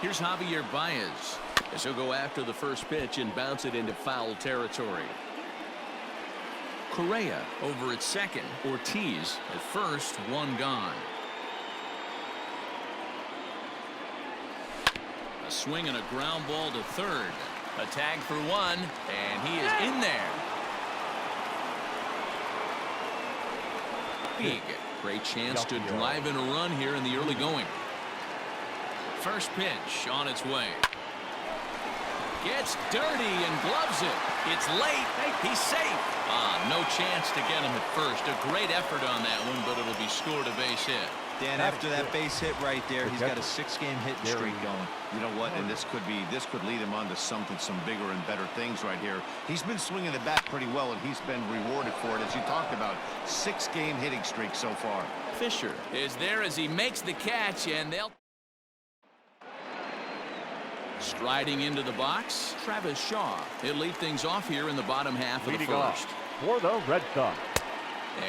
Here's Javier Baez as he'll go after the first pitch and bounce it into foul territory. Correa over at second. Ortiz at first. One gone. A swing and a ground ball to third. A tag for one, and he is in there. Big. Great chance to drive in a run here in the early going. First pitch on its way. Gets dirty and gloves it. It's late. He's safe. No chance to get him at first. A great effort on that one, but it'll be scored a base hit. Dan, after that base hit right there, he's got a 6-game hitting streak going. You know what? And this could lead him on to some bigger and better things right here. He's been swinging the bat pretty well, and he's been rewarded for it, as you talked about. 6-game hitting streak so far. Fisher is there as he makes the catch, and they'll. Striding into the box, Travis Shaw. He'll lead things off here in the bottom half of the first. For the Red Sox.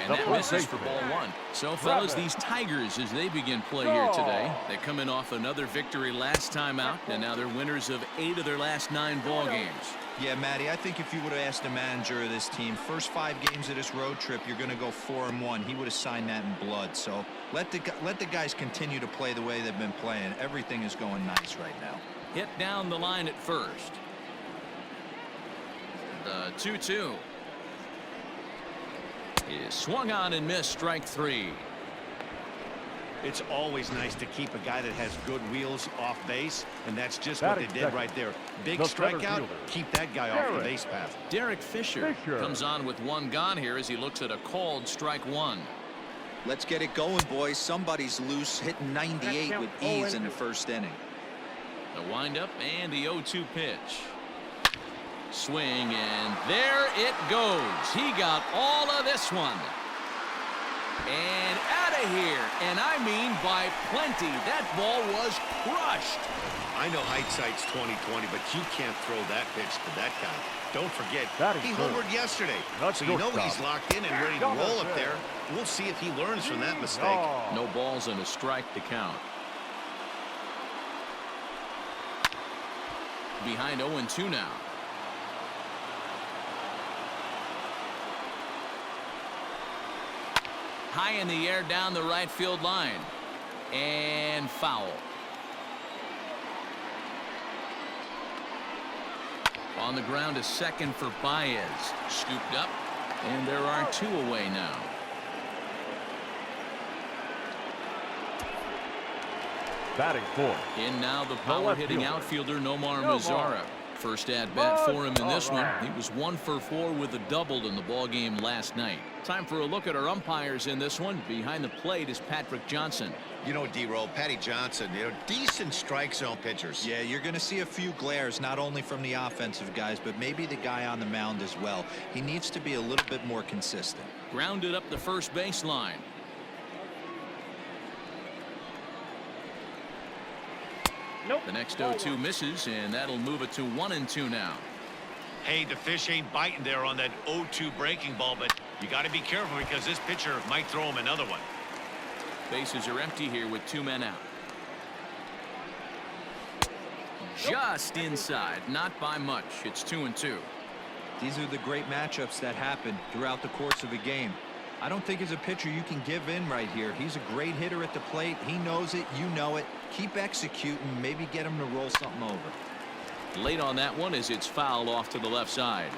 And that misses for ball one. So, fellas, these Tigers, as they begin play here today, they come in off another victory last time out, and now they're winners of 8 of their last 9 ball games. Yeah, Matty, I think if you would have asked the manager of this team, first 5 games of this road trip, you're going to go 4-1. He would have signed that in blood. So let the guys continue to play the way they've been playing. Everything is going nice right now. Hit down the line at first. The 2-2. Is swung on and missed. Strike 3. It's always nice to keep a guy that has good wheels off base, and that's just what they did right there. Big strikeout, keep that guy off the base path. Derek Fisher comes on with 1 gone here as he looks at a called strike 1. Let's get it going, boys. Somebody's loose, hitting 98 with ease in the first inning. The windup and the 0-2 pitch. Swing, and there it goes. He got all of this one. And out of here. And I mean by plenty. That ball was crushed. I know hindsight's 20/20, but you can't throw that pitch to that guy. Don't forget, he homered yesterday. So you know he's locked in and ready to roll up there. We'll see if he learns from that mistake. No balls and a strike to count. Behind 0-2 now. High in the air down the right field line. And foul. On the ground is second for Baez. Scooped up. And there are 2 away now. Batting 4. In now the power hitting outfielder Nomar Mazara. First at bat for him in this one. He was 1 for 4 with a double in the ball game last night. Time for a look at our umpires in this one. Behind the plate is Patrick Johnson. You know, D-Roll, Patty Johnson, decent strike zone pitchers. Yeah, you're going to see a few glares, not only from the offensive guys, but maybe the guy on the mound as well. He needs to be a little bit more consistent. Grounded up the first baseline. Nope. The next 0-2 misses, and that'll move it to 1-2 now. Hey, the fish ain't biting there on that 0-2 breaking ball, but you got to be careful because this pitcher might throw him another one. Bases are empty here with 2 men out. Just inside, not by much. It's 2-2. These are the great matchups that happen throughout the course of a game. I don't think as a pitcher you can give in right here. He's a great hitter at the plate. He knows it. You know it. Keep executing. Maybe get him to roll something over. Late on that one as it's fouled off to the left side.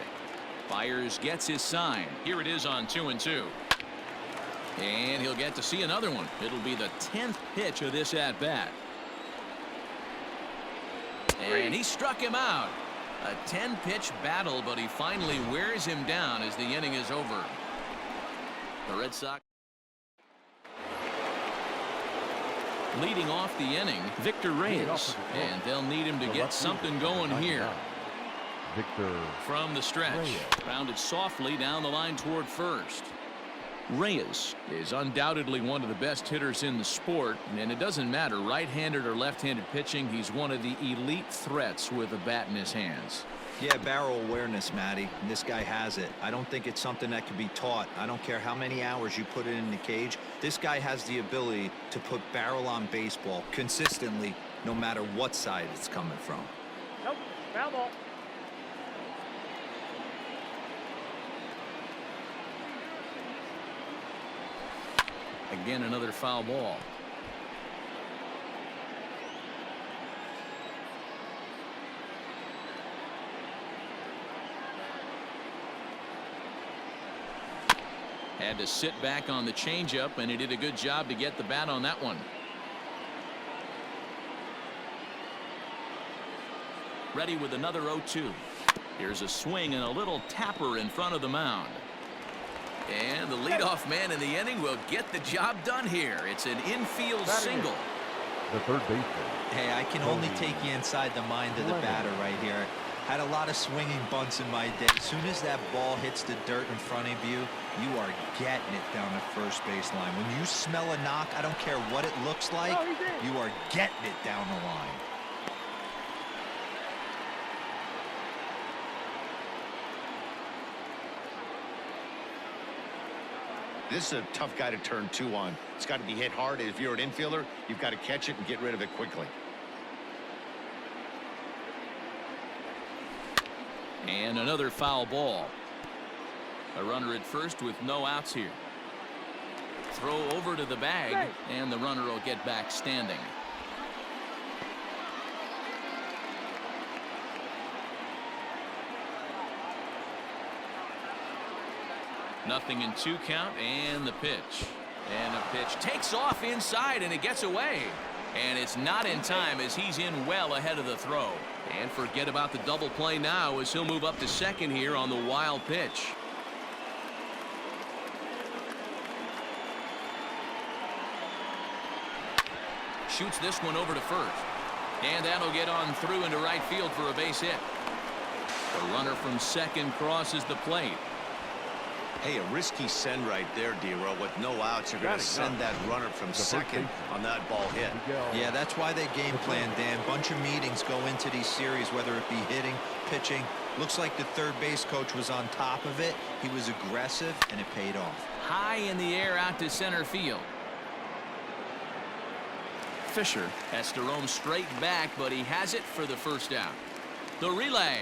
Byers gets his sign. Here it is on 2-2. And he'll get to see another one. It'll be the 10th pitch of this at-bat. And he struck him out. A 10-pitch battle, but he finally wears him down as the inning is over. The Red Sox leading off the inning, Victor Reyes, and they'll need him to get something going here. Victor from the stretch, grounded softly down the line toward first. Reyes is undoubtedly one of the best hitters in the sport, and it doesn't matter right-handed or left-handed pitching. He's one of the elite threats with a bat in his hands. Yeah, barrel awareness, Matty. And this guy has it. I don't think it's something that can be taught. I don't care how many hours you put it in the cage. This guy has the ability to put barrel on baseball consistently no matter what side it's coming from. Nope. Foul ball. Again, another foul ball. Had to sit back on the changeup, and he did a good job to get the bat on that one. Ready with another 0-2. Here's a swing and a little tapper in front of the mound. And the leadoff man in the inning will get the job done here. It's an infield single. The third baseman. Hey, I can only take you inside the mind of the batter right here. Had a lot of swinging bunts in my day. As soon as that ball hits the dirt in front of you, you are getting it down the first base line. When you smell a knock, I don't care what it looks like, you are getting it down the line. This is a tough guy to turn 2 on. It's got to be hit hard. If you're an infielder, you've got to catch it and get rid of it quickly. And another foul ball. A runner at first with no outs here. Throw over to the bag, and the runner will get back standing. Nothing in 2 count, and the pitch. And the pitch takes off inside, and it gets away. And it's not in time as he's in well ahead of the throw. And forget about the double play now as he'll move up to second here on the wild pitch. Shoots this one over to first. And that'll get on through into right field for a base hit. The runner from second crosses the plate. Hey, a risky send right there, D-Row. With no outs, you're going to send that runner from second on that ball hit. Yeah, that's why they game plan, Dan. Bunch of meetings go into these series, whether it be hitting, pitching. Looks like the third base coach was on top of it. He was aggressive, and it paid off. High in the air out to center field. Fisher has to roam straight back, but he has it for the first out. The relay.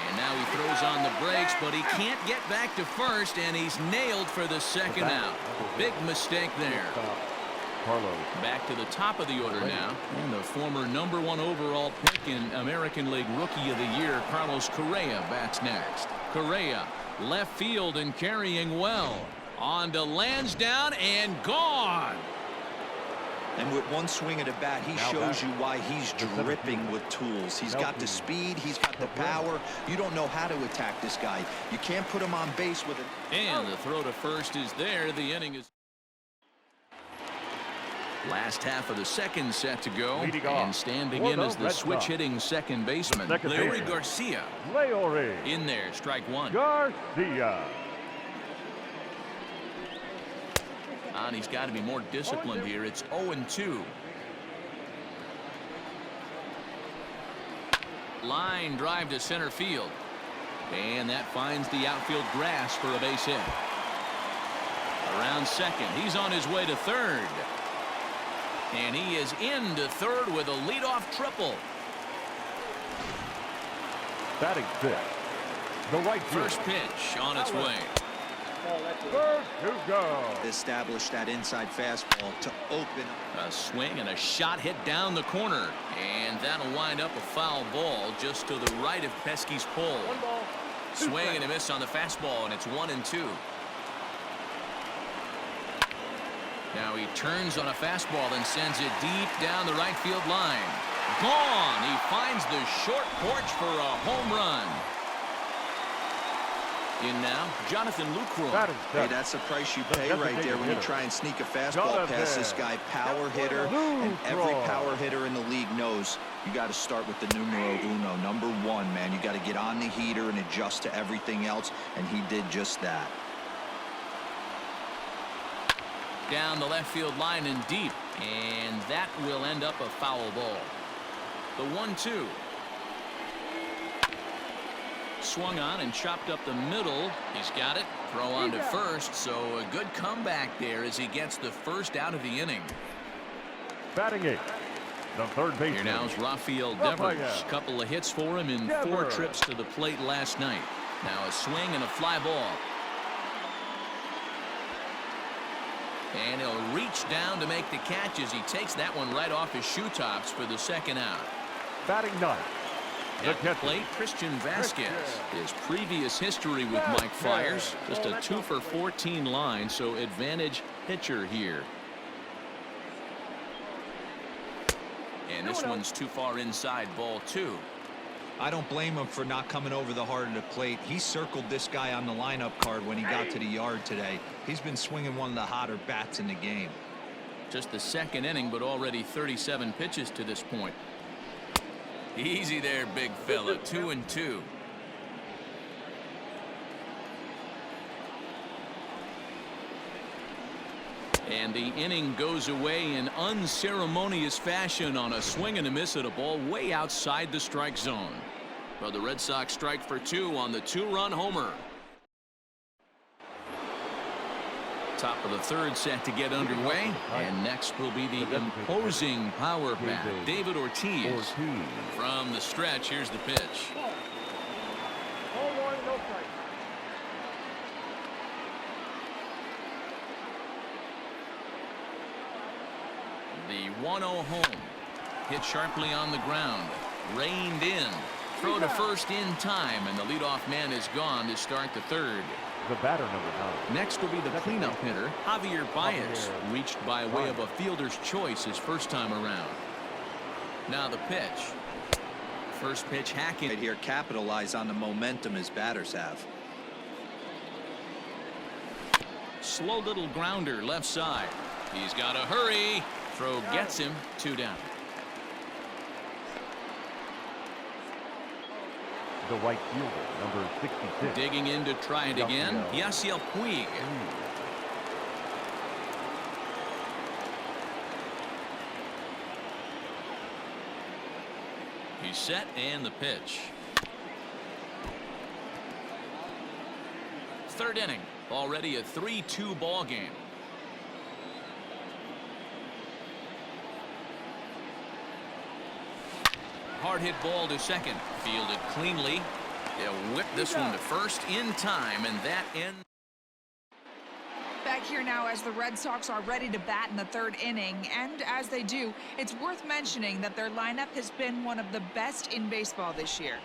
And now he throws on the brakes, but he can't get back to first, and he's nailed for the second out. Big mistake there. Back to the top of the order now. And the former #1 overall pick in American League Rookie of the Year, Carlos Correa, bats next. Correa, left field and carrying well. On to Lansdowne and gone. And with one swing of the bat, he shows you why he's dripping with tools. He's got the speed. He's got the power. You don't know how to attack this guy. You can't put him on base with it. And the throw to first is there. The inning is last half of the second set to go. And standing in as the switch-hitting second baseman, Leury Garcia. In there, strike one. Garcia. And he's got to be more disciplined here. It's 0-2. Line drive to center field. And that finds the outfield grass for a base hit. Around second. He's on his way to third. And he is into third with a leadoff triple. Batting fifth. The right first pitch on its way. First to go. Establish that inside fastball to open. A swing and a shot hit down the corner. And that'll wind up a foul ball just to the right of Pesky's pole. Swing and a miss on the fastball, and it's 1-2. Now he turns on a fastball and sends it deep down the right field line. Gone. He finds the short porch for a home run. In now, Jonathan Lucroy. Hey, that's the price you pay right there when you try and sneak a fastball past this guy. Power hitter, and every power hitter in the league knows you got to start with the numero uno, #1, man. You got to get on the heater and adjust to everything else, and he did just that. Down the left field line and deep, and that will end up a foul ball. The 1-2. swung on and chopped up the middle. He's got it. Throw on to first, so a good comeback there as he gets the first out of the inning. Batting 8, the third baseman. Here now is Rafael Devers. Couple of hits for him in 4 trips to the plate last night. Now a swing and a fly ball. And he'll reach down to make the catch as he takes that one right off his shoe tops for the second out. Batting 9. At the plate, Christian Vasquez. His previous history with Mike Fiers, just a 2 for 14 line, so advantage pitcher here. And this one's too far inside, ball 2. I don't blame him for not coming over the heart of the plate. He circled this guy on the lineup card when he got to the yard today. He's been swinging one of the hotter bats in the game. Just the second inning, but already 37 pitches to this point. Easy there, big fella. 2-2. And the inning goes away in unceremonious fashion on a swing and a miss at a ball way outside the strike zone. Well, the Red Sox strike for 2 on the 2-run homer. Top of the third set to get underway, and next will be the imposing power bat, David Ortiz. From the stretch, here's the pitch. The 1-0 home. Hit sharply on the ground. Reined in. Throw to first in time, and the leadoff man is gone to start the third. The batter number 9. Next will be the cleanup hitter, Javier Baez, reached by way of a fielder's choice his first time around. Now the pitch. First pitch hacking. Right here, capitalize on the momentum his batters have. Slow little grounder left side. He's got to hurry. Throw gets him. 2 down. The right fielder, number 66. Digging in to try it again. Yasiel Puig. He's set, and the pitch. Third inning. Already a 3-2 ball game. Hard hit ball to second. Fielded cleanly. They'll whip this one to first in time, and that ends. Back here now as the Red Sox are ready to bat in the third inning, and as they do, it's worth mentioning that their lineup has been one of the best in baseball this year.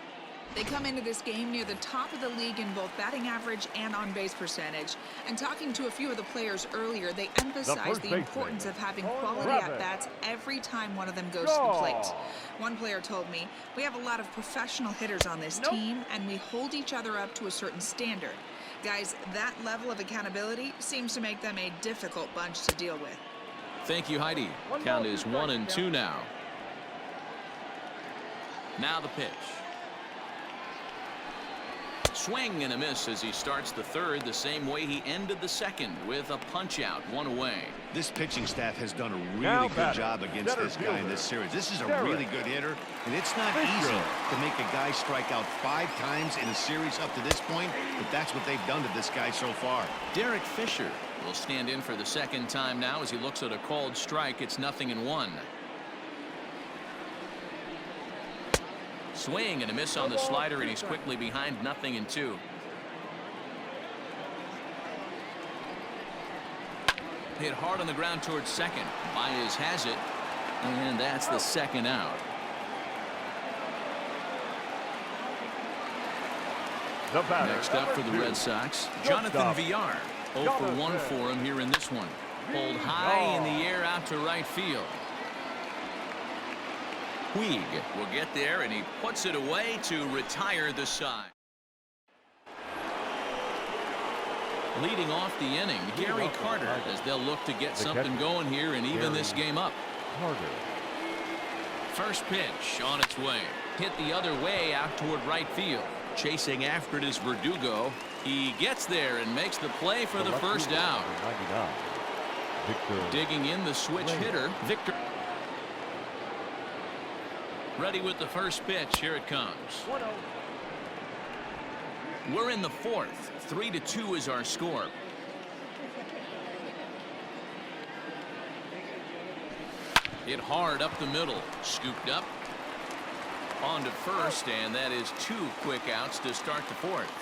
They come into this game near the top of the league in both batting average and on-base percentage. And talking to a few of the players earlier, they emphasized the importance of having quality at-bats every time one of them goes to the plate. One player told me, "We have a lot of professional hitters on this team, and we hold each other up to a certain standard." Guys, that level of accountability seems to make them a difficult bunch to deal with. Thank you, Heidi. Count is 1-2 now. Now the pitch. Swing and a miss as he starts the third the same way he ended the second, with a punch out, 1 away. This pitching staff has done a really good job against this guy in this series. This is a really good hitter, and it's not easy to make a guy strike out 5 times in a series up to this point, but that's what they've done to this guy so far. Derek Fisher will stand in for the second time now as he looks at a called strike. It's 0-1. Swing and a miss on the slider, and he's quickly behind 0-2. Hit hard on the ground towards second. Baez has it, and that's the second out. Next up for the Red Sox, Jonathan Villar. 0 for 1 for him here in this one. Pulled high in the air out to right field. Puig will get there, and he puts it away to retire the side. Leading off the inning, Gary Carter, as they'll look to get something going here and even this game up. First pitch on its way. Hit the other way out toward right field. Chasing after it is Verdugo. He gets there and makes the play for the first out. Digging in the switch hitter, Victor. Ready with the first pitch. Here it comes. We're in the fourth. 3-2 is our score. Hit hard up the middle. Scooped up. On to first, and that is 2 quick outs to start the fourth.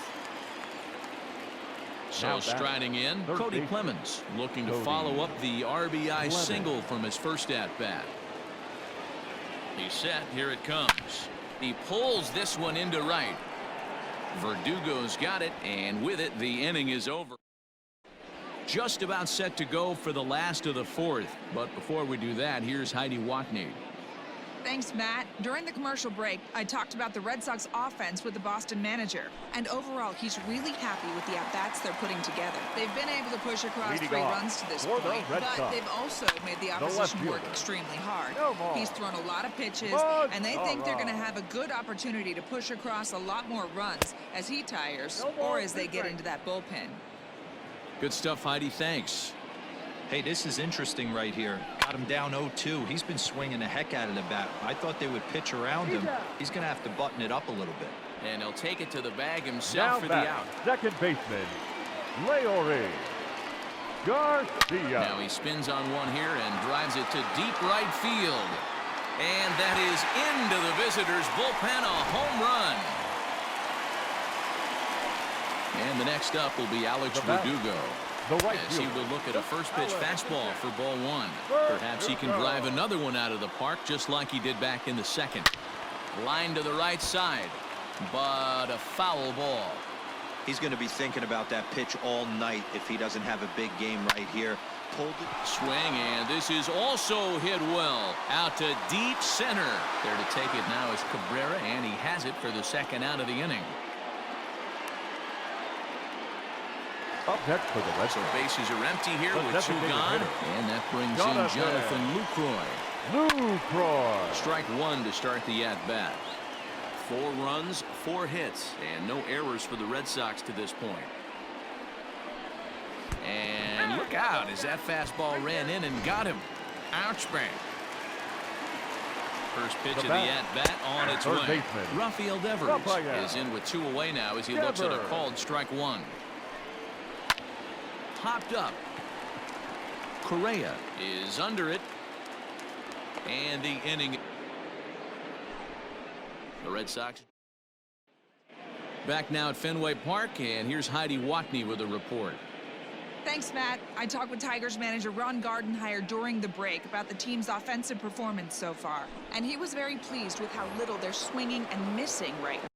So striding in, Cody Clemens looking to follow up the RBI single from his first at-bat. He's set. Here it comes. He pulls this one into right. Verdugo's got it, and with it, the inning is over. Just about set to go for the last of the fourth. But before we do that, here's Heidi Watney. Thanks, Matt. During the commercial break, I talked about the Red Sox offense with the Boston manager. And overall, he's really happy with the at-bats they're putting together. They've been able to push across 3 runs to this point, but they've also made the opposition work extremely hard. He's thrown a lot of pitches, and they think they're going to have a good opportunity to push across a lot more runs as he tires or as they get into that bullpen. Good stuff, Heidi. Thanks. Hey, this is interesting right here. Got him down 0-2. He's been swinging the heck out of the bat. I thought they would pitch around him. He's going to have to button it up a little bit. And he'll take it to the bag himself for the out. Second baseman, Leore Garcia. Now he spins on one here and drives it to deep right field. And that is into the visitors' bullpen, a home run. And the next up will be Alex Verdugo. As he will look at a first pitch fastball for ball 1. Perhaps he can drive another one out of the park just like he did back in the second. Line to the right side, but a foul ball. He's going to be thinking about that pitch all night if he doesn't have a big game right here. Pulled it. Swing, and this is also hit well. Out to deep center. There to take it now is Cabrera, and he has it for the second out of the inning. Up next for the Red Sox. So bases are empty here with 2 gone. And that brings in Jonathan Lucroy. Lucroy. Strike 1 to start the at-bat. 4 runs, 4 hits, and no errors for the Red Sox to this point. And look out as that fastball ran in and got him. Ouch bang. First pitch of the at-bat on its way. Rafael Devers is in with 2 away now as he looks at a called strike 1. Popped up. Correa is under it. And the inning. The Red Sox back now at Fenway Park, and here's Heidi Watney with a report. Thanks, Matt. I talked with Tigers manager Ron Gardenhire during the break about the team's offensive performance so far, and he was very pleased with how little they're swinging and missing right now.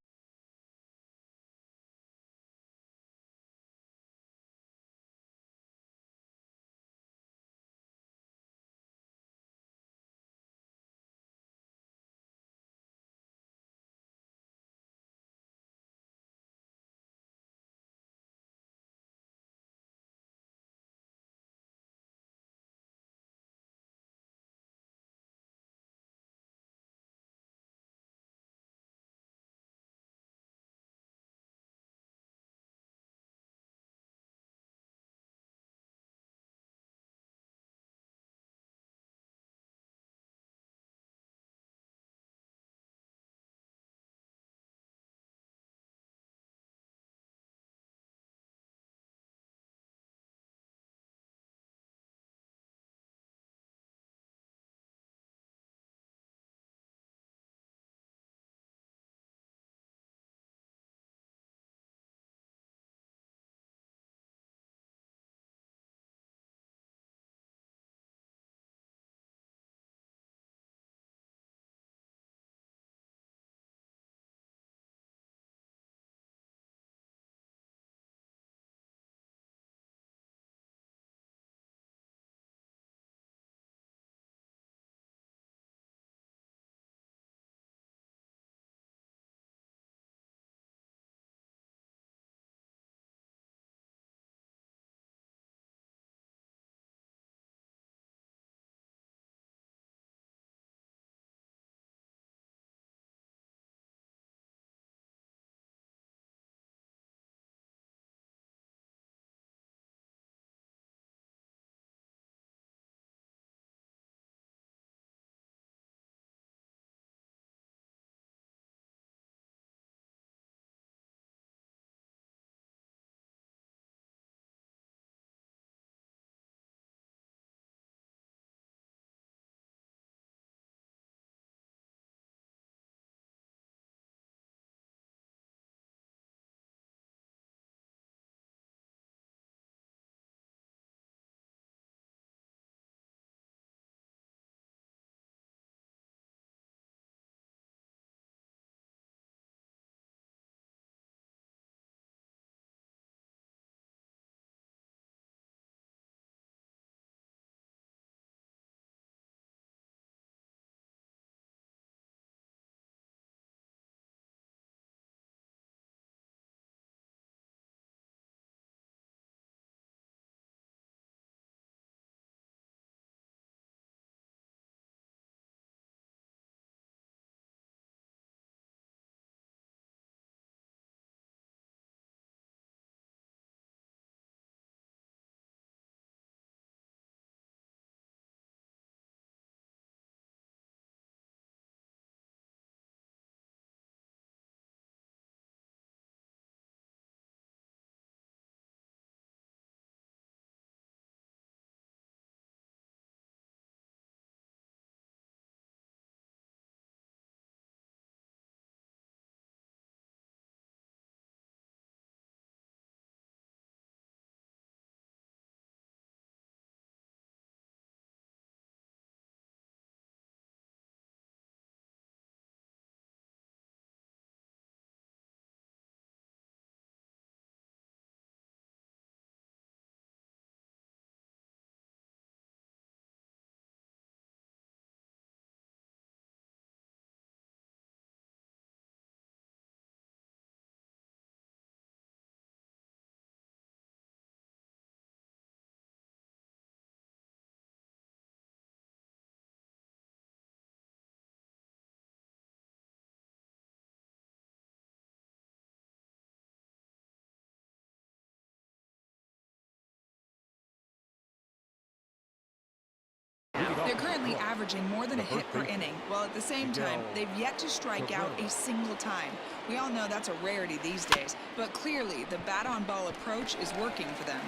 They're currently averaging more than a hit per inning, while at the same time, they've yet to strike out a single time. We all know that's a rarity these days, but clearly the bat-on-ball approach is working for them.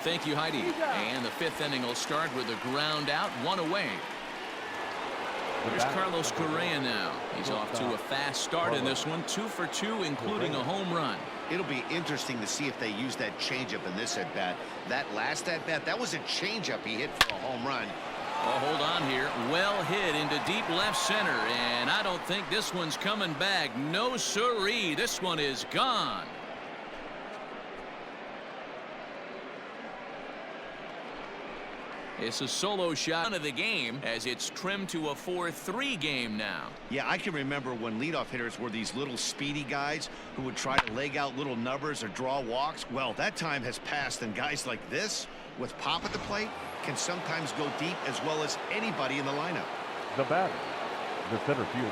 Thank you, Heidi. And the 5th inning will start with a ground out, 1 away. Here's Carlos Correa now. He's off to a fast start in this one, 2 for 2, including a home run. It'll be interesting to see if they use that changeup in this at-bat. That last at-bat, that was a changeup he hit for a home run. Oh, hold on here. Well hit into deep left center, and I don't think this one's coming back. No siree. This one is gone. It's a solo shot of the game as it's trimmed to a 4-3 game now. Yeah, I can remember when leadoff hitters were these little speedy guys who would try to leg out little numbers or draw walks. Well, that time has passed, and guys like this with pop at the plate can sometimes go deep as well as anybody in the lineup. The batter, the center fielder,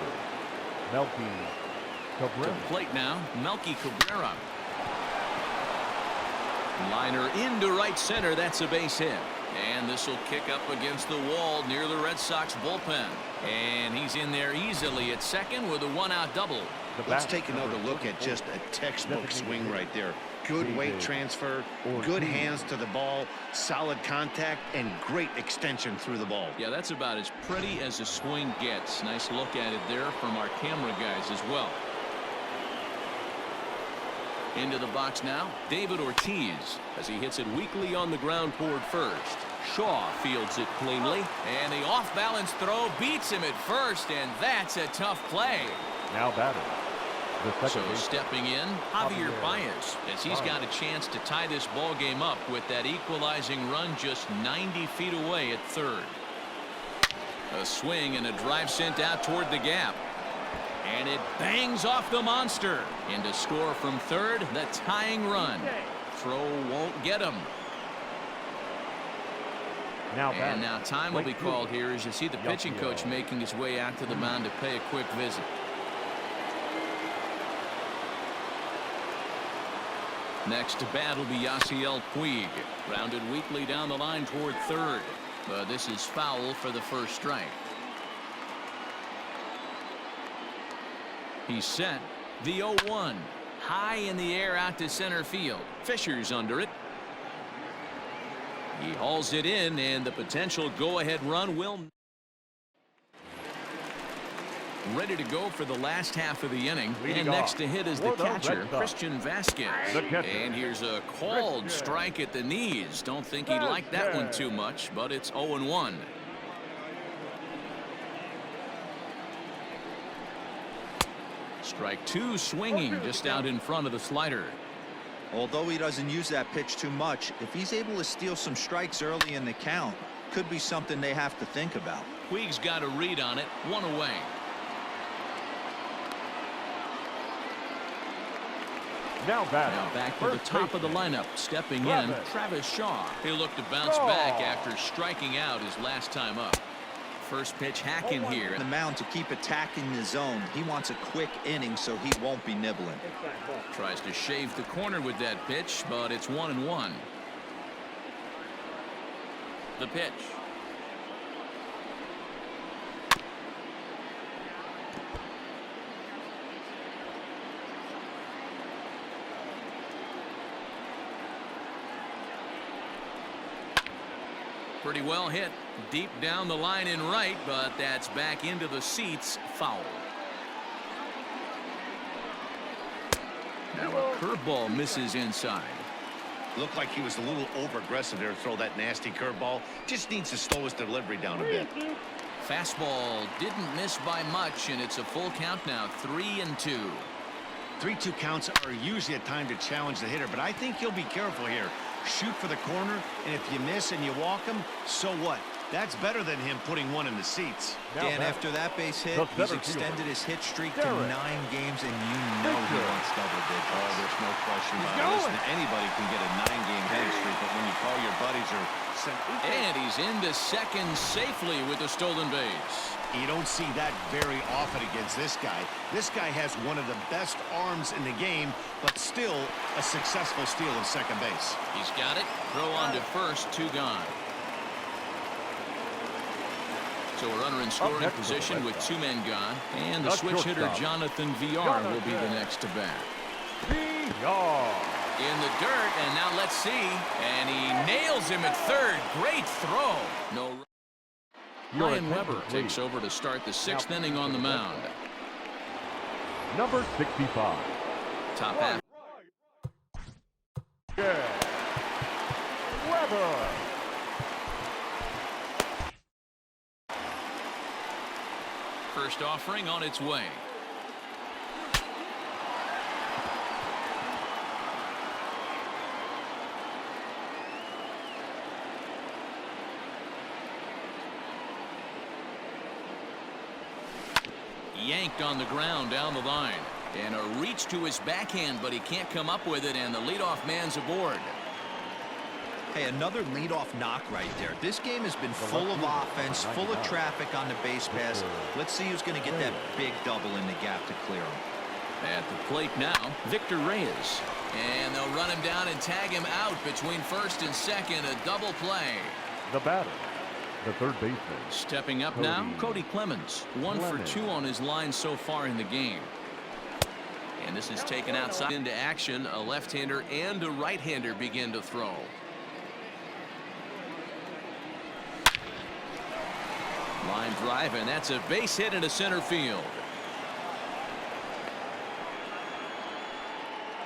Melky Cabrera. To the plate now, Melky Cabrera. Liner into right center. That's a base hit. And this will kick up against the wall near the Red Sox bullpen. And he's in there easily at second with a 1-out double. Let's take another look at just a textbook swing right there. Good weight transfer, good hands to the ball, solid contact, and great extension through the ball. Yeah, that's about as pretty as a swing gets. Nice look at it there from our camera guys as well. Into the box now, David Ortiz, as he hits it weakly on the ground toward first. Shaw fields it cleanly, and the off-balance throw beats him at first, and that's a tough play. Now batter. So stepping in, Javier Baez, as he's got a chance to tie this ball game up with that equalizing run just 90 feet away at third. A swing and a drive sent out toward the gap. And it bangs off the monster. And to score from third, the tying run. Throw won't get him. And now time will be called here as you see the pitching coach making his way out to the mound to pay a quick visit. Next to bat will be Yasiel Puig. Rounded weakly down the line toward third. But this is foul for the first strike. He's set. The 0-1. High in the air out to center field. Fisher's under it. He hauls it in, and the potential go-ahead run will. Ready to go for the last half of the inning. And next to hit is the catcher, Christian Vasquez. And here's a called strike at the knees. Don't think he liked that one too much, but it's 0-1. Strike 2 swinging just out in front of the slider. Although he doesn't use that pitch too much, if he's able to steal some strikes early in the count, could be something they have to think about. Puig's got a read on it, 1 away. Now back to the top of the lineup. Stepping in, Travis Shaw. He'll look to bounce back after striking out his last time up. First pitch hacking here. The mound to keep attacking the zone. He wants a quick inning so he won't be nibbling. Tries to shave the corner with that pitch, but it's 1-1. The pitch. Pretty well hit deep down the line in right, but that's back into the seats. Foul. Now a curveball misses inside. Looked like he was a little over aggressive there to throw that nasty curveball. Just needs to slow his delivery down a bit. Fastball didn't miss by much, and it's a full count now, 3-2. 3-2 counts are usually a time to challenge the hitter, but I think he'll be careful here. Shoot for the corner, and if you miss and you walk him, so what? That's better than him putting one in the seats. Dan, after that base hit, he's extended his hit streak to 9 games, and you know he wants double digits. Oh, there's no question about it. Listen, anybody can get a 9-game hitting streak, but when you call your buddies or send... And he's into second safely with the stolen base. You don't see that very often against this guy. This guy has one of the best arms in the game, but still a successful steal of second base. He's got it. Throw on to first, 2 gone. So we're runner in scoring position with 2 men gone. And the switch hitter, Jonathan VR, will be the next to bat. In the dirt, and now let's see. And he nails him at third. Great throw. No. Ryan Weber takes over to start the 6th inning on the mound. Number 65. Top half. Weber. First offering on its way. Yanked on the ground down the line. And a reach to his backhand, but he can't come up with it, and the leadoff man's aboard. Hey, another leadoff knock right there. This game has been full of offense, full of traffic on the base pass. Let's see who's going to get that big double in the gap to clear him. At the plate now, Victor Reyes. And they'll run him down and tag him out between first and second. A double play. The batter, the third baseman. Stepping up now, Cody Clemens. 1 for 2 on his line so far in the game. And this is taken outside into action. A left-hander and a right-hander begin to throw. Line drive, and that's a base hit into center field.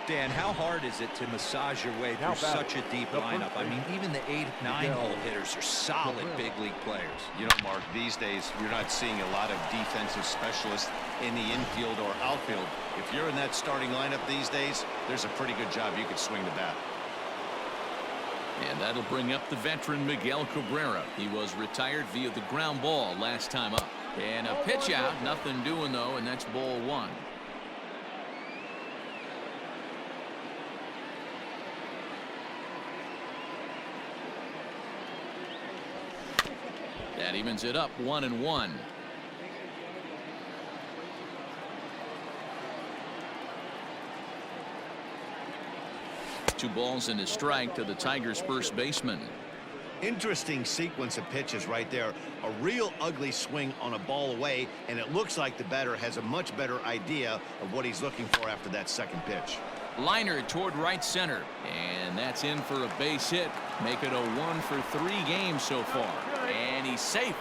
Dan, how hard is it to massage your way through such a deep lineup? I mean, even the 8, 9-hole hitters are solid big league players. You know, Mark, these days you're not seeing a lot of defensive specialists in the infield or outfield. If you're in that starting lineup these days, there's a pretty good job you could swing the bat. And that'll bring up the veteran Miguel Cabrera. He was retired via the ground ball last time up. And a pitch out, nothing doing though, and that's ball 1. That evens it up 1-1. 2 balls and a strike to the Tigers' first baseman. Interesting sequence of pitches right there. A real ugly swing on a ball away, and it looks like the batter has a much better idea of what he's looking for after that second pitch. Liner toward right center, and that's in for a base hit. Make it a 1 for 3 games so far, and he's safe.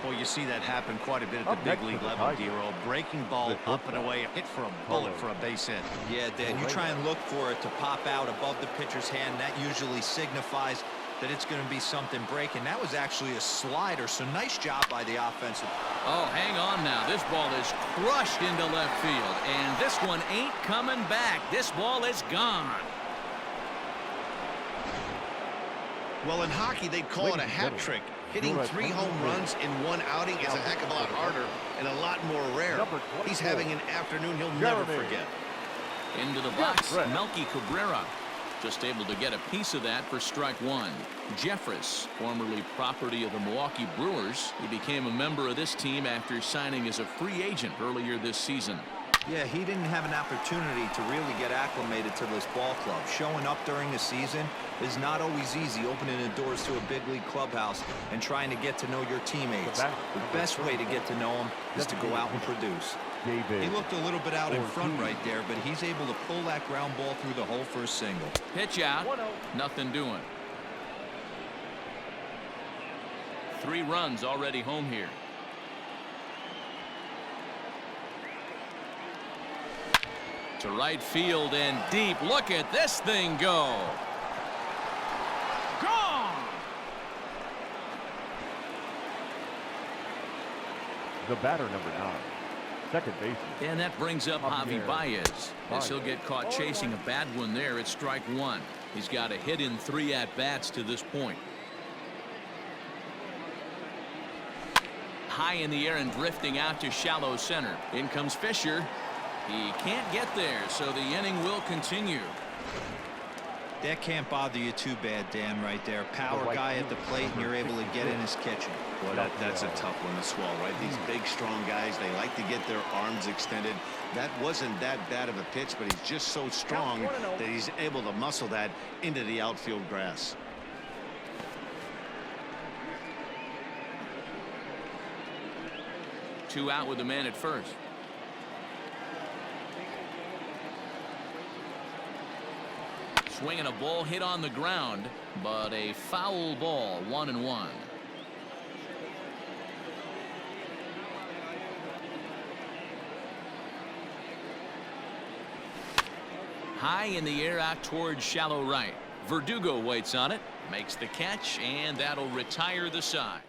Well, you see that happen quite a bit at the big league level, Dero. Breaking ball up and away, hit for a bullet for a base hit. Yeah, Dan, you try and look for it to pop out above the pitcher's hand. That usually signifies that it's going to be something breaking. That was actually a slider, so nice job by the offensive. Oh, hang on now. This ball is crushed into left field, and this one ain't coming back. This ball is gone. Well, in hockey, they'd call it a hat trick. Hitting 3 home runs in 1 outing is a heck of a lot harder and a lot more rare. He's having an afternoon he'll never forget. Into the box, Melky Cabrera. Just able to get a piece of that for strike 1. Jeffress, formerly property of the Milwaukee Brewers. He became a member of this team after signing as a free agent earlier this season. Yeah, he didn't have an opportunity to really get acclimated to this ball club. Showing up during the season is not always easy, opening the doors to a big league clubhouse and trying to get to know your teammates. The best way to get to know them is to go out and produce. He looked a little bit out in front right there, but he's able to pull that ground ball through the hole for a single. Pitch out, nothing doing. 3 runs already home here. To right field and deep. Look at this thing go. Gone. The batter, number 9, second baseman. And that brings up Javi Baez. As he'll get caught chasing a bad one there at strike 1. He's got a hit in 3 at-bats to this point. High in the air and drifting out to shallow center. In comes Fisher. He can't get there, so the inning will continue. That can't bother you too bad, Dan, right there. Power guy at the plate, and you're able to get in his kitchen. Well, that's a tough one to swallow, right? These big, strong guys, they like to get their arms extended. That wasn't that bad of a pitch, but he's just so strong that he's able to muscle that into the outfield grass. 2 out with the man at first. Swinging a ball hit on the ground, but a foul ball, 1-1. High in the air out towards shallow right. Verdugo waits on it, makes the catch, and that'll retire the side.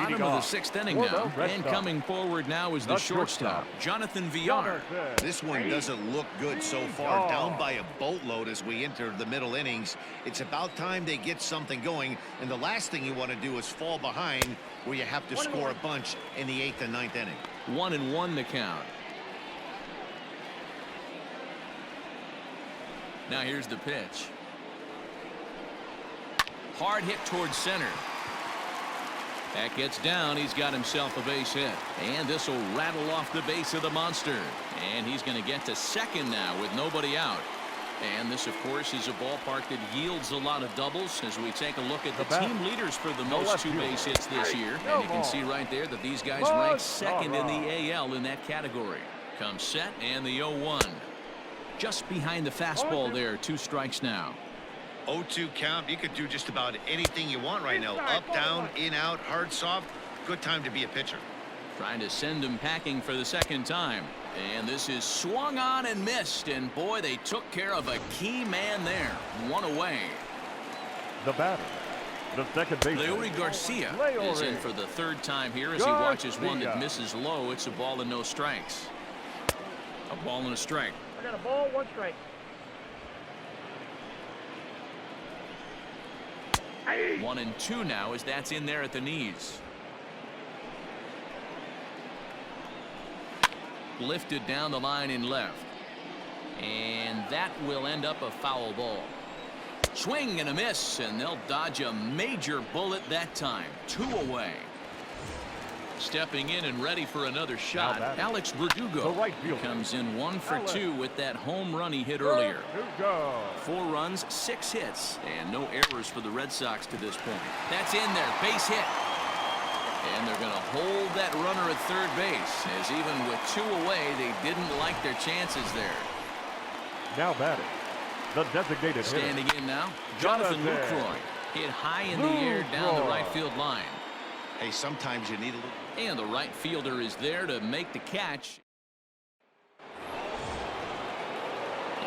Bottom of the 6th inning now. And coming forward now is the shortstop, Jonathan Villar. This one doesn't look good so far. Down by a boatload as we enter the middle innings. It's about time they get something going. And the last thing you want to do is fall behind where you have to score a bunch in the 8th and 9th inning. 1-1 the count. Now here's the pitch. Hard hit towards center. That gets down. He's got himself a base hit. And this will rattle off the base of the monster. And he's going to get to second now with nobody out. And this, of course, is a ballpark that yields a lot of doubles as we take a look at the team leaders for the most two-base hits this year. And you can see right there that these guys rank second in the AL in that category. Comes set and the 0-1. Just behind the fastball there. 2 strikes now. 0-2 count. You could do just about anything you want right now. Up, down, in, out, hard, soft. Good time to be a pitcher. Trying to send him packing for the second time. And this is swung on and missed. And boy, they took care of a key man there. 1 away. The batter, the second baseman, Leury Garcia is in for the 3rd time here as he watches one that misses low. It's a ball and no strikes. A ball and a strike. I got a ball, 1 strike. 1-2 now as that's in there at the knees. Lifted down the line in left. And that will end up a foul ball. Swing and a miss, and they'll dodge a major bullet that time. 2 away. Stepping in and ready for another shot, Alex Verdugo comes in 1 for 2 with that home run he hit earlier. 4 runs, 6 hits, and no errors for the Red Sox to this point. That's in there, base hit. And they're going to hold that runner at third base, as even with 2 away, they didn't like their chances there. Now batting, the designated standing hitter, in now, Jonathan Lucroy. Hit high in the air down the right field line. Hey, sometimes you need a little. And the right fielder is there to make the catch.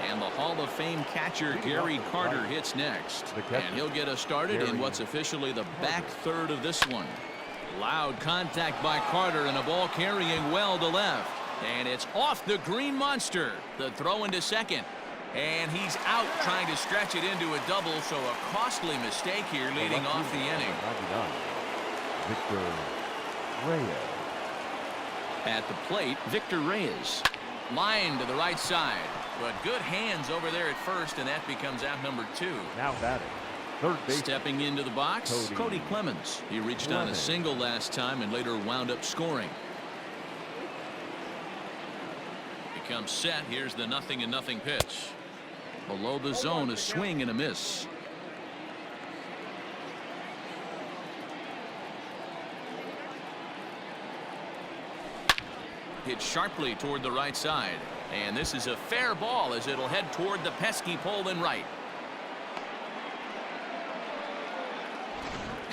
And the Hall of Fame catcher Gary Carter hits next. And he'll get us started in what's officially the back third of this one. Loud contact by Carter and a ball carrying well to left. And it's off the green monster. The throw into second. And he's out trying to stretch it into a double, so a costly mistake here leading off the inning. Victor Reyes. At the plate, Victor Reyes. Line to the right side. But good hands over there at first, and that becomes out number 2. Now batting, third base. Stepping into the box, Cody Clemens. He reached on a single last time and later wound up scoring. Becomes set. Here's the 0-0 pitch. Below the zone, a swing and a miss. Hit sharply toward the right side. And this is a fair ball as it'll head toward the pesky pole in right.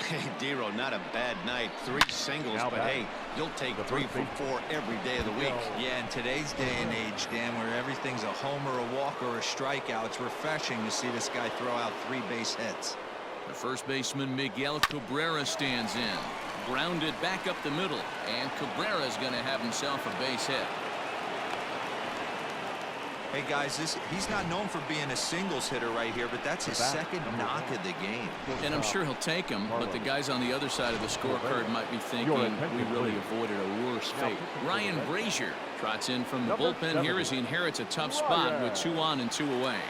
Hey, Dero, not a bad night. 3 singles, but hey, you'll take 3 for 4 every day of the week. Yeah, in today's day and age, Dan, where everything's a homer, a walk, or a strikeout, it's refreshing to see this guy throw out 3 base hits. The first baseman Miguel Cabrera stands in. Grounded back up the middle, and Cabrera's going to have himself a base hit. Hey guys, he's not known for being a singles hitter right here, but that's his second knock of the game. And I'm sure he'll take him, but the guys on the other side of the scorecard might be thinking we really avoided a worse fate. Ryan Brazier trots in from the bullpen here as he inherits a tough spot with 2 on and 2 away.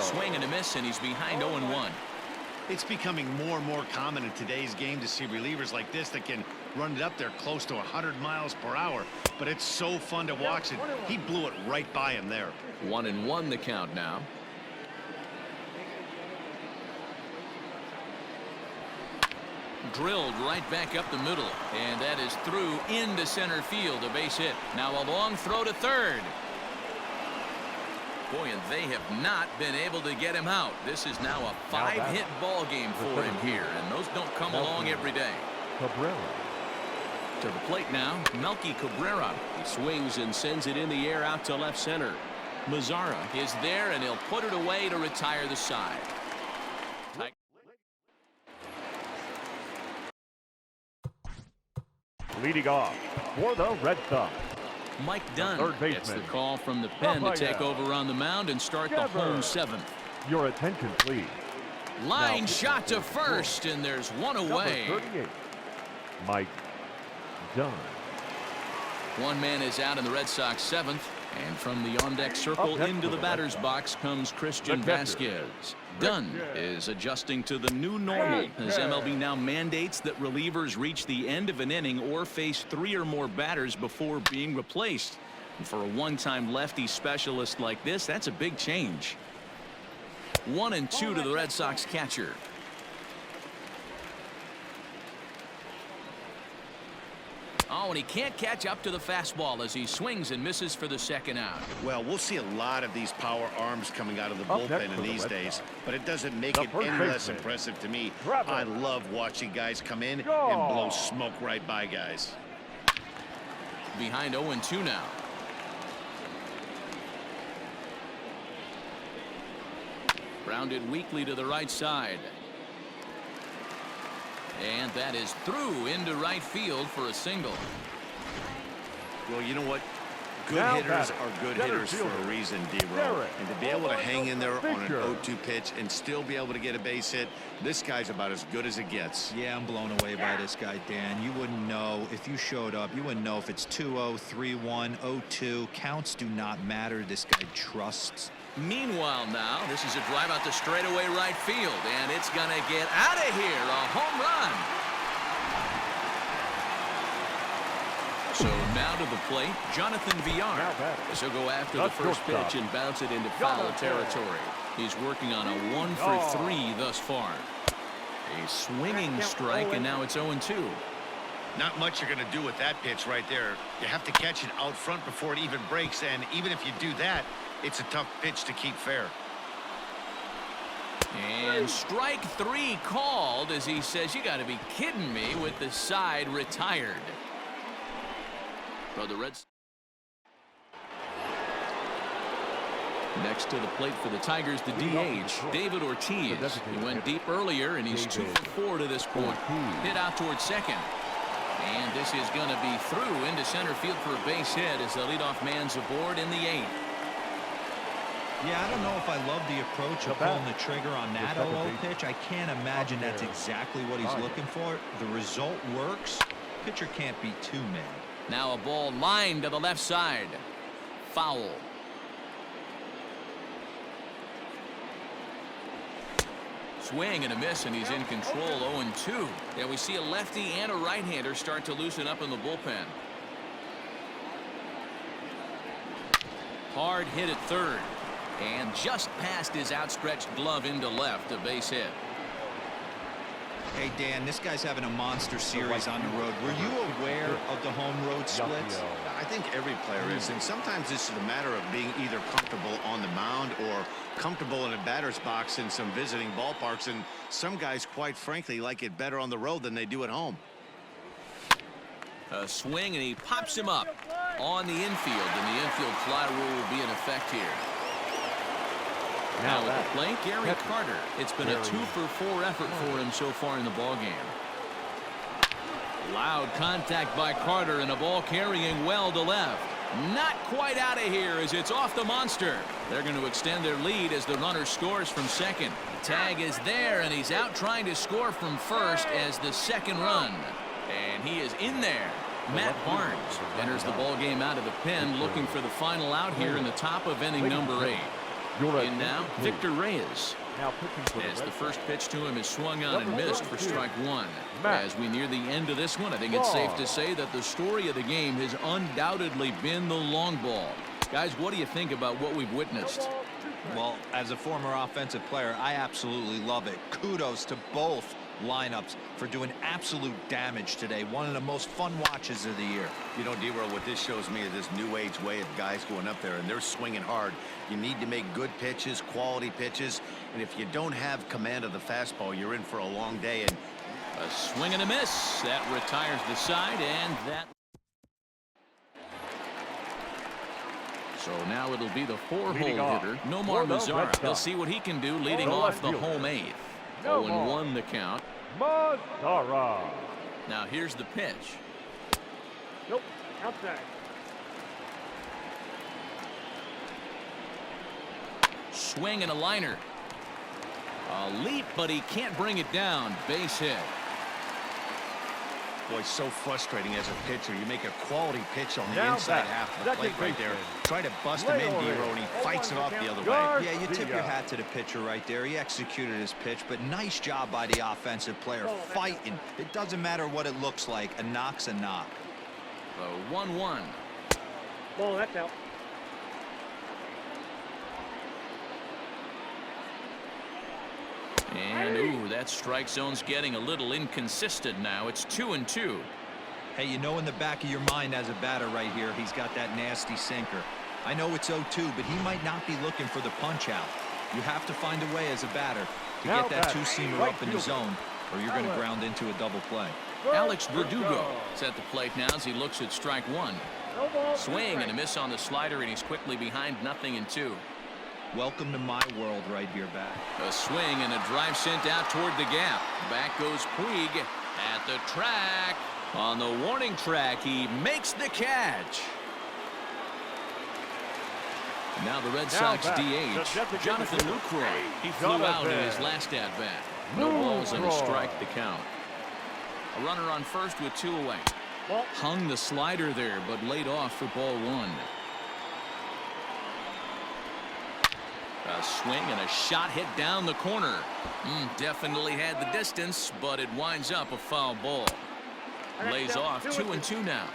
Swing and a miss, and he's behind 0-1. It's becoming more and more common in today's game to see relievers like this that can run it up there close to 100 miles per hour. But it's so fun to watch it. He blew it right by him there. 1-1 the count now. Drilled right back up the middle, and that is through into center field, a base hit. Now a long throw to third. Boy, and they have not been able to get him out. This is now a 5-hit ball game for him here, and those don't come along every day. Cabrera. To the plate now, Melky Cabrera. He swings and sends it in the air out to left center. Mazzara is there, and he'll put it away to retire the side. Leading off for the Red Sox, Mike Dunn third gets the baseman, call from the pen to take over on the mound and start the home seventh. Your attention, please. Line Now, shot to first, and there's one away. Number 38, Mike Dunn. One man is out in the Red Sox seventh, and from the on-deck circle into the batter's box comes Christian Vasquez. Dunn is adjusting to the new normal as MLB now mandates that relievers reach the end of an inning or face 3 or more batters before being replaced. And for a one-time lefty specialist like this, that's a big change. 1-2 to the Red Sox catcher. Oh, and he can't catch up to the fastball as he swings and misses for the second out. Well, we'll see a lot of these power arms coming out of the bullpen in these days, but it doesn't make it any less impressive to me. I love watching guys come in and blow smoke right by guys. Behind 0-2 now. Grounded weakly to the right side. And that is through into right field for a single. Well, you know what? Good hitters are good hitters for a reason, D-Row. And to be able to hang in there on an 0-2 pitch and still be able to get a base hit, this guy's about as good as it gets. Yeah, I'm blown away by this guy, Dan. You wouldn't know if you showed up. You wouldn't know if it's 2-0, 3-1, 0-2. Counts do not matter. This guy trusts. Meanwhile now, this is a drive out to straightaway right field, and it's going to get out of here. A home run. So now to the plate, Jonathan Villar. As he'll go after the first pitch and bounce it into foul territory. He's working on a 1-for-3 thus far. A swinging strike, and now it's 0-2. Not much you're going to do with that pitch right there. You have to catch it out front before it even breaks, and even if you do that, it's a tough pitch to keep fair. And strike 3 called as he says, you got to be kidding me, with the side retired. For the Reds. Next to the plate for the Tigers, the DH, David Ortiz. He went deep earlier, and he's 2-for-4 to this point. Hit out towards second. And this is going to be through into center field for a base hit as the leadoff man's aboard in the 8th. Yeah, I don't know if I love the approach of pulling the trigger on that 0-0 pitch. I can't imagine that's exactly what he's looking for. The result works. Pitcher can't be too mad. Now a ball lined to the left side. Foul. Swing and a miss, and he's in control. 0-2. Yeah, we see a lefty and a right-hander start to loosen up in the bullpen. Hard hit at third. And just past his outstretched glove into left, a base hit. Hey, Dan, this guy's having a monster series on the road. Were you aware of the home road splits? I think every player is, and sometimes it's a matter of being either comfortable on the mound or comfortable in a batter's box in some visiting ballparks, and some guys, quite frankly, like it better on the road than they do at home. A swing, and he pops him up on the infield, and the infield fly rule will be in effect here. Now at the plate, Gary Carter. It's been a 2-for-4 effort for him so far in the ballgame. Loud contact by Carter, and a ball carrying well to left. Not quite out of here as it's off the monster. They're going to extend their lead as the runner scores from second. Tag is there, and he's out trying to score from first as the second run. And he is in there. Matt Barnes enters the ballgame out of the pen, looking for the final out here in the top of inning number 8. And now, Victor Reyes. As the first pitch to him is swung on and missed for strike 1. As we near the end of this one, I think it's safe to say that the story of the game has undoubtedly been the long ball. Guys, what do you think about what we've witnessed? Well, as a former offensive player, I absolutely love it. Kudos to both lineups for doing absolute damage today. One of the most fun watches of the year. You know, D-Row, what this shows me is this new age way of guys going up there and they're swinging hard. You need to make good pitches, quality pitches, and if you don't have command of the fastball, you're in for a long day. And a swing and a miss that retires the side, and that. So now it'll be the 4-hole hitter, Nomar Mazara. He'll see what he can do leading off the home 8th. 0-1 the count. Mazara. Now here's the pitch. Nope. Outside. Swing and a liner. A leap, but he can't bring it down. Base hit. Boy, so frustrating as a pitcher. You make a quality pitch on the Now inside back. half of the Second plate right there. baseman. Try to bust him in, Lay D-Row, and he fights it off the other way. Yeah, you tip your hat to the pitcher right there. He executed his pitch, but nice job by the offensive player fighting. It doesn't matter what it looks like. A knock's a knock. The 1-1. Ball, that's out. And, ooh, that strike zone's getting a little inconsistent now. It's 2-2. Hey, you know in the back of your mind as a batter right here, he's got that nasty sinker. I know it's 0-2, but he might not be looking for the punch-out. You have to find a way as a batter to Now get that batting, two-seamer right up in the fielder. zone, or you're going to ground into a double play. Alex Verdugo is at the plate now as he looks at strike one. No ball. Swing and a miss on the slider, and he's quickly behind 0-2. Welcome to my world right here, bat. A swing and a drive sent out toward the gap. Back goes Puig at the track. On the warning track, he makes the catch. Now the Red Sox DH, Jonathan Lucroy. He flew out in his last at-bat. No balls and a strike to count. A runner on first with 2 away. Hung the slider there, but laid off for ball 1. A swing and a shot hit down the corner. Definitely had the distance, but it winds up a foul ball. Lays off 2-2 now.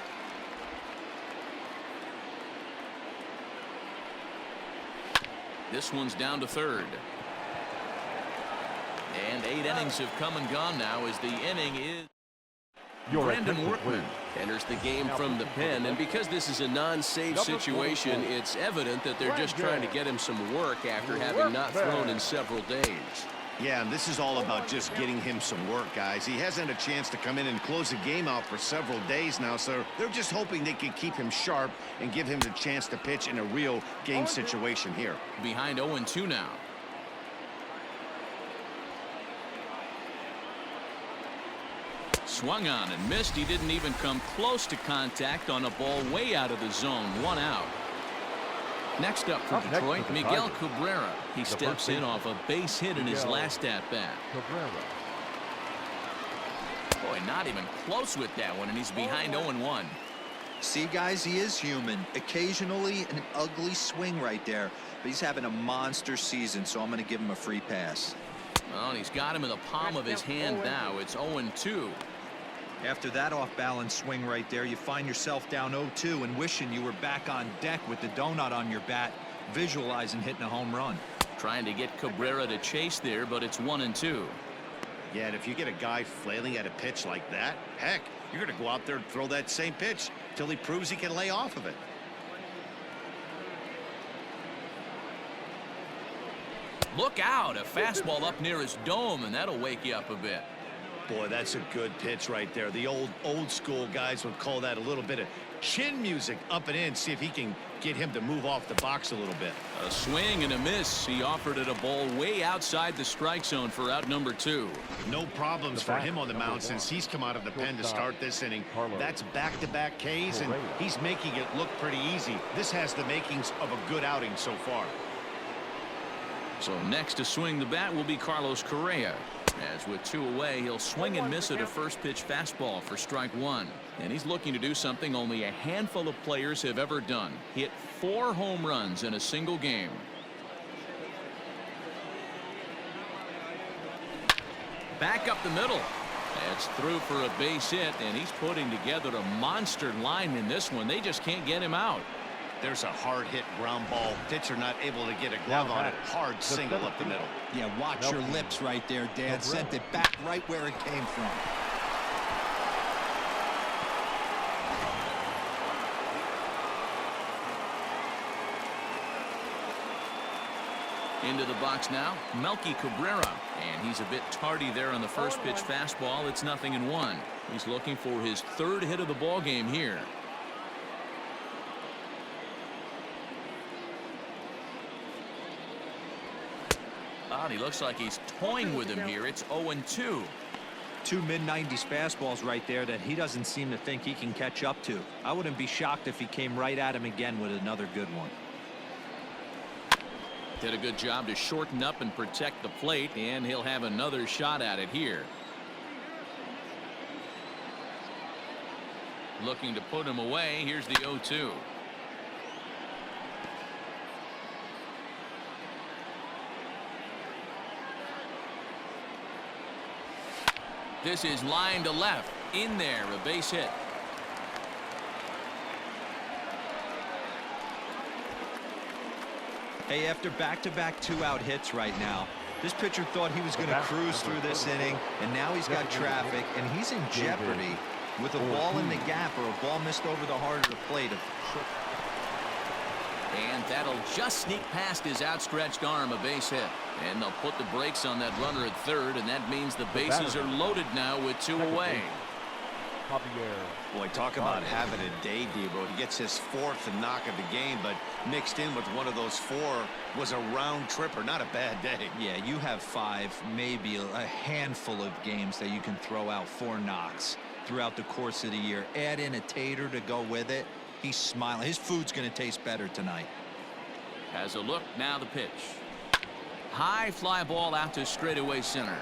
This one's down to third. And 8 innings have come and gone now as the inning is. Brandon Workman enters the game from the pen, and because this is a non-save situation, it's evident that they're just trying to get him some work after having not thrown in several days. Yeah, and this is all about just getting him some work, guys. He hasn't had a chance to come in and close the game out for several days now, so they're just hoping they can keep him sharp and give him the chance to pitch in a real game situation here. Behind 0-2 now. Swung on and missed. He didn't even come close to contact on a ball way out of the zone. 1 out. Next up for Detroit, Miguel Cabrera. He steps in off a base hit in his last at-bat. Boy, not even close with that one, and he's behind 0-1. See, guys, he is human. Occasionally an ugly swing right there, but he's having a monster season, so I'm going to give him a free pass. Well, and he's got him in the palm of his hand now. It's 0-2. After that off-balance swing right there, you find yourself down 0-2 and wishing you were back on deck with the donut on your bat, visualizing hitting a home run. Trying to get Cabrera to chase there, but it's 1-2. Yeah, and if you get a guy flailing at a pitch like that, heck, you're going to go out there and throw that same pitch till he proves he can lay off of it. Look out, a fastball up near his dome, and that'll wake you up a bit. Boy, that's a good pitch right there. The old school guys would call that a little bit of chin music up and in. See if he can get him to move off the box a little bit. A swing and a miss. He offered it a ball way outside the strike zone for out number 2. No problems for him on the mound since he's come out of the pen to start this inning. That's back-to-back Ks, and he's making it look pretty easy. This has the makings of a good outing so far. So next to swing the bat will be Carlos Correa. As with 2 away, he'll swing and miss at a first pitch fastball for strike 1. And he's looking to do something only a handful of players have ever done. Hit 4 home runs in a single game. Back up the middle. That's through for a base hit, and he's putting together a monster line in this one. They just can't get him out. There's a hard hit ground ball. Pitcher not able to get a glove on it. Hard single up the middle. Yeah, watch your lips right there, Dad. Sent it back right where it came from. Into the box now, Melky Cabrera, and he's a bit tardy there on the first pitch fastball. It's 0-1. He's looking for his 3rd hit of the ball game here. And he looks like he's toying with him here. It's 0-2. 2 mid-90s fastballs right there that he doesn't seem to think he can catch up to. I wouldn't be shocked if he came right at him again with another good one. Did a good job to shorten up and protect the plate, and he'll have another shot at it here. Looking to put him away. Here's the 0-2. This is line to left. In there, a base hit. Hey, after back-to-back 2-out hits right now, this pitcher thought he was going to cruise through this inning, and now he's got traffic, and he's in jeopardy with a ball in the gap or a ball missed over the heart of the plate. And that'll just sneak past his outstretched arm, a base hit. And they'll put the brakes on that runner at third, and that means the bases are loaded now with 2 away. Boy, talk about having a day, Debo. He gets his 4th knock of the game, but mixed in with one of those 4 was a round tripper. Not a bad day. Yeah, you have 5, maybe a handful of games that you can throw out 4 knocks throughout the course of the year. Add in a tater to go with it. He's smiling. His food's going to taste better tonight. Has a look. Now the pitch. High fly ball out to straightaway center.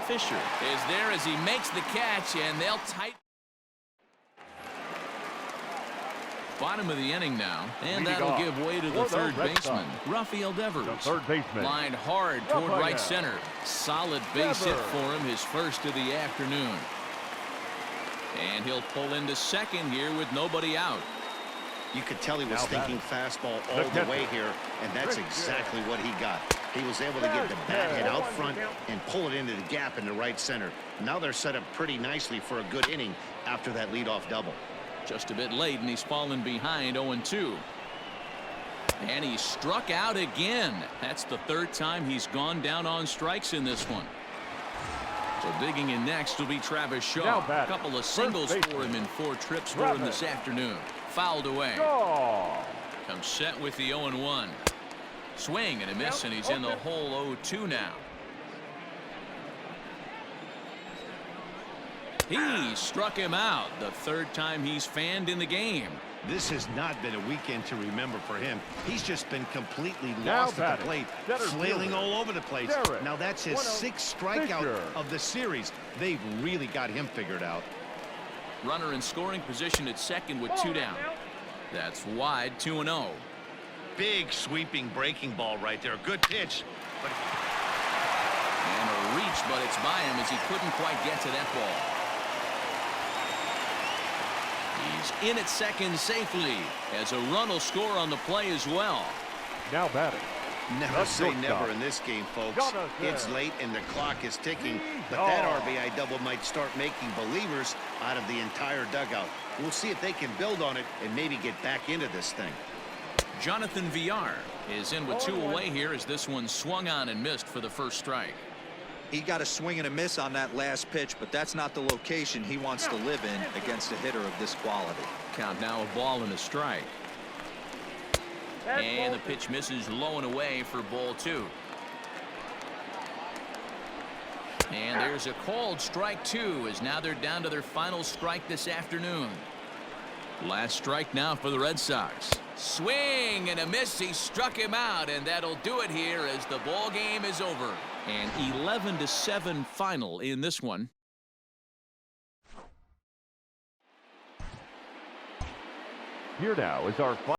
Fisher is there as he makes the catch, and they'll tighten. Bottom of the inning now, and that'll give way to the third baseman, Rafael Devers. Lined hard toward right center. Solid base hit for him, his first of the afternoon. And he'll pull into second here with nobody out. You could tell he was thinking fastball all the way here, and that's exactly what he got. He was able to get the bat hit out front and pull it into the gap in the right center. Now they're set up pretty nicely for a good inning after that leadoff double. Just a bit late, and he's fallen behind 0-2. And he struck out again. That's the 3rd time he's gone down on strikes in this one. So digging in next will be Travis Shaw. A couple of singles for him in 4 trips for him this afternoon. Fouled away. Comes set with the 0-1. Swing and a miss, and he's in the hole 0-2 now. He struck him out, the 3rd time he's fanned in the game. This has not been a weekend to remember for him. He's just been completely lost at the plate, flailing all over the place. Now that's his 6th strikeout of the series. They've really got him figured out. Runner in scoring position at second with 2 down. That's wide, 2-0. Big sweeping breaking ball right there. Good pitch. And a reach, but it's by him as he couldn't quite get to that ball. He's in at second safely as a run will score on the play as well. Now batting. Never say never in this game, folks. It's late and the clock is ticking, but that RBI double might start making believers out of the entire dugout. We'll see if they can build on it and maybe get back into this thing. Jonathan Villar is in with 2 away here as this one swung on and missed for the first strike. He got a swing and a miss on that last pitch, but that's not the location he wants to live in against a hitter of this quality. Count now a ball and a strike. And the pitch misses low and away for ball 2. And there's a called strike 2 as now they're down to their final strike this afternoon. Last strike now for the Red Sox. Swing and a miss. He struck him out, and that'll do it here as the ball game is over. An 11-7 final in this one. Here now is our final.